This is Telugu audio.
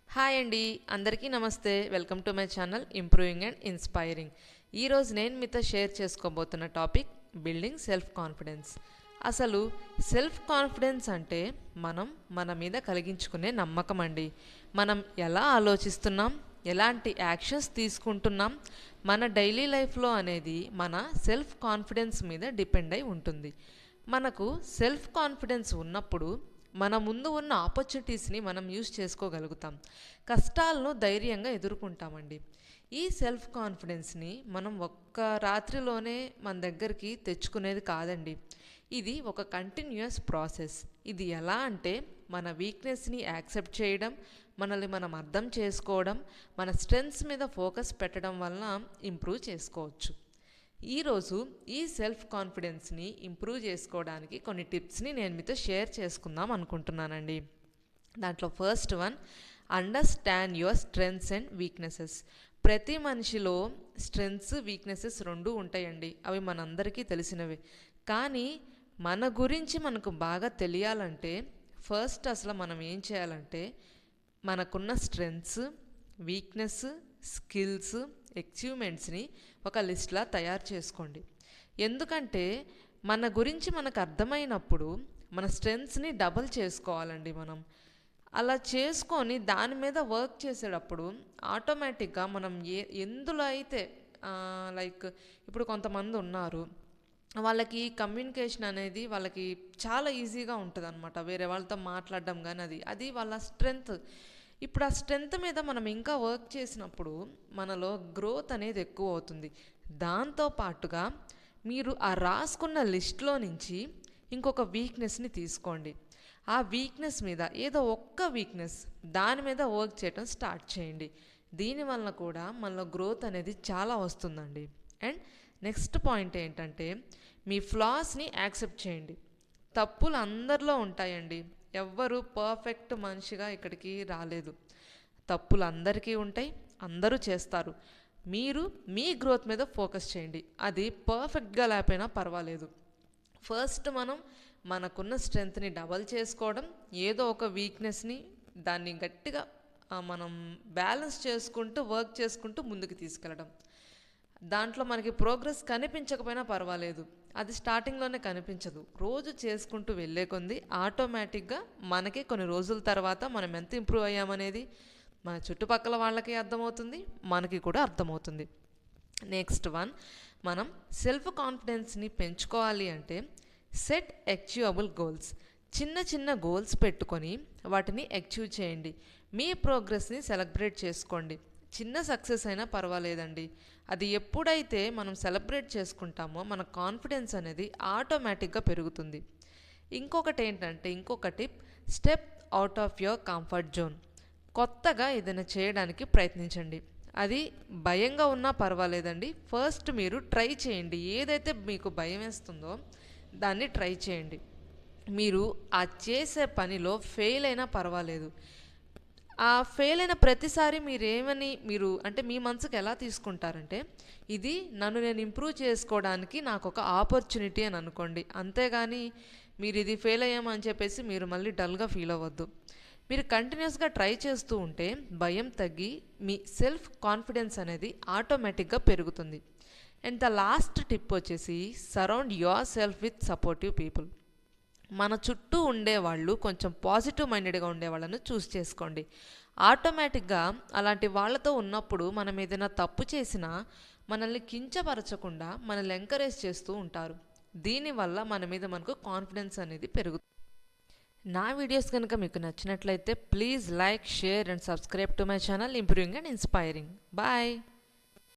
హాయ్ అండి, అందరికీ నమస్తే. Welcome to my channel improving and inspiring. ఈరోజు నేను మీతో షేర్ చేసుకోబోతున్న టాపిక్ బిల్డింగ్ సెల్ఫ్ కాన్ఫిడెన్స్. అసలు సెల్ఫ్ కాన్ఫిడెన్స్ అంటే మన మీద కలిగించుకునే నమ్మకం అండి. మనం ఎలా ఆలోచిస్తున్నాం, ఎలాంటి యాక్షన్స్ తీసుకుంటున్నాం, మన డైలీ లైఫ్లో అనేది మన సెల్ఫ్ కాన్ఫిడెన్స్ మీద డిపెండ్ అయి ఉంటుంది. మనకు సెల్ఫ్ కాన్ఫిడెన్స్ ఉన్నప్పుడు మన ముందు ఉన్న ఆపర్చునిటీస్ని మనం యూజ్ చేసుకోగలుగుతాం, కష్టాలను ధైర్యంగా ఎదుర్కొంటామండి. ఈ సెల్ఫ్ కాన్ఫిడెన్స్ని మనం ఒక్క రాత్రిలోనే మన దగ్గరికి తెచ్చుకునేది కాదండి. ఇది ఒక కంటిన్యూస్ ప్రాసెస్. ఇది ఎలా అంటే మన వీక్నెస్ని యాక్సెప్ట్ చేయడం, మనల్ని మనం అర్థం చేసుకోవడం, మన స్ట్రెంగ్త్స్ మీద ఫోకస్ పెట్టడం వలన ఇంప్రూవ్ చేసుకోవచ్చు. ఈరోజు ఈ సెల్ఫ్ కాన్ఫిడెన్స్ని ఇంప్రూవ్ చేసుకోవడానికి కొన్ని టిప్స్ని నేను మీతో షేర్ చేసుకుందాం అనుకుంటున్నానండి. దాంట్లో first one, understand your strengths and weaknesses. ప్రతి మనిషిలో స్ట్రెంగ్త్స్, వీక్నెసెస్ రెండు ఉంటాయండి. అవి మనందరికీ తెలిసినవే. కానీ మన గురించి మనకు బాగా తెలియాలంటే ఫస్ట్ అసలు మనం ఏం చేయాలంటే మనకున్న స్ట్రెంగ్త్స్, వీక్నెస్, స్కిల్స్, అచీవ్మెంట్స్ని ఒక లిస్ట్లా తయారు చేసుకోండి. ఎందుకంటే మన గురించి మనకు అర్థమైనప్పుడు మన స్ట్రెంగ్త్స్ని డబల్ చేసుకోవాలండి. మనం అలా చేసుకొని దాని మీద వర్క్ చేసేటప్పుడు ఆటోమేటిక్గా మనం ఎందులో అయితే లైక్ ఇప్పుడు కొంతమంది ఉన్నారు, వాళ్ళకి కమ్యూనికేషన్ అనేది వాళ్ళకి చాలా ఈజీగా ఉంటుంది అనమాట. వేరే వాళ్ళతో మాట్లాడడం కానీ అది వాళ్ళ స్ట్రెంగ్త్. ఇప్పుడు ఆ స్ట్రెంగ్త్ మీద మనం ఇంకా వర్క్ చేసినప్పుడు మనలో గ్రోత్ అనేది ఎక్కువ అవుతుంది. దాంతోపాటుగా మీరు ఆ రాసుకున్న లిస్ట్లో నుంచి ఇంకొక వీక్నెస్ని తీసుకోండి. ఆ వీక్నెస్ మీద ఏదో ఒక్క వీక్నెస్ దాని మీద వర్క్ చేయడం స్టార్ట్ చేయండి. దీనివల్ల కూడా మనలో గ్రోత్ అనేది చాలా వస్తుందండి. అండ్ నెక్స్ట్ పాయింట్ ఏంటంటే మీ ఫ్లాస్ని యాక్సెప్ట్ చేయండి. తప్పులు అందరిలో ఉంటాయండి. ఎవ్వరు పర్ఫెక్ట్ మనిషిగా ఇక్కడికి రాలేదు. తప్పులు అందరికీ ఉంటాయి, అందరూ చేస్తారు. మీరు మీ గ్రోత్ మీద ఫోకస్ చేయండి. అది పర్ఫెక్ట్గా లేకపోయినా పర్వాలేదు. ఫస్ట్ మనం మనకున్న స్ట్రెంగ్త్ని డబల్ చేసుకోవడం, ఏదో ఒక వీక్నెస్ని దాన్ని గట్టిగా మనం బ్యాలెన్స్ చేసుకుంటూ వర్క్ చేసుకుంటూ ముందుకు తీసుకెళ్ళడం. దాంట్లో మనకి ప్రోగ్రెస్ కనిపించకపోయినా పర్వాలేదు, అది స్టార్టింగ్లోనే కనిపించదు. రోజు చేసుకుంటూ వెళ్ళే కొంది ఆటోమేటిక్గా మనకి కొన్ని రోజుల తర్వాత మనం ఎంత ఇంప్రూవ్ అయ్యామనేది మన చుట్టుపక్కల వాళ్ళకి అర్థమవుతుంది, మనకి కూడా అర్థమవుతుంది. నెక్స్ట్ వన్, మనం సెల్ఫ్ కాన్ఫిడెన్స్ని పెంచుకోవాలి అంటే సెట్ అచీవబుల్ గోల్స్. చిన్న చిన్న గోల్స్ పెట్టుకొని వాటిని అచీవ్ చేయండి. మీ ప్రోగ్రెస్ని సెలబ్రేట్ చేసుకోండి. చిన్న సక్సెస్ అయినా పర్వాలేదండి. అది ఎప్పుడైతే మనం సెలబ్రేట్ చేసుకుంటామో మన కాన్ఫిడెన్స్ అనేది ఆటోమేటిక్గా పెరుగుతుంది. ఇంకొక tip, step out of your comfort zone. కొత్తగా ఏదైనా చేయడానికి ప్రయత్నించండి. అది భయంగా ఉన్నా పర్వాలేదండి. ఫస్ట్ మీరు ట్రై చేయండి. ఏదైతే మీకు భయం వేస్తుందో దాన్ని ట్రై చేయండి. మీరు ఆ చేసే పనిలో ఫెయిల్ అయినా పర్వాలేదు. ఆ ఫెయిల్ అయిన ప్రతిసారి మీరు అంటే మీ మనసుకు ఎలా తీసుకుంటారంటే ఇది నన్ను నేను ఇంప్రూవ్ చేసుకోవడానికి నాకు ఒక ఆపర్చునిటీ అని అనుకోండి. అంతేగాని మీరు ఇది ఫెయిల్ అయ్యామని చెప్పేసి మీరు మళ్ళీ డల్గా ఫీల్ అవ్వద్దు. మీరు కంటిన్యూస్గా ట్రై చేస్తూ ఉంటే భయం తగ్గి మీ సెల్ఫ్ కాన్ఫిడెన్స్ అనేది ఆటోమేటిక్గా పెరుగుతుంది. అండ్ ద లాస్ట్ టిప్ వచ్చేసి surround your self with supportive people. మన చుట్టూ ఉండేవాళ్ళు కొంచెం పాజిటివ్ మైండెడ్గా ఉండేవాళ్ళను చూస్ చేసుకోండి. ఆటోమేటిక్గా అలాంటి వాళ్ళతో ఉన్నప్పుడు మనం ఏదైనా తప్పు చేసినా మనల్ని కించపరచకుండా మనల్ని ఎంకరేజ్ చేస్తూ ఉంటారు. దీనివల్ల మన మీద మనకు కాన్ఫిడెన్స్ అనేది పెరుగుతుంది. నా వీడియోస్ కనుక మీకు నచ్చినట్లయితే please like, share and subscribe to my channel improving and inspiring. Bye.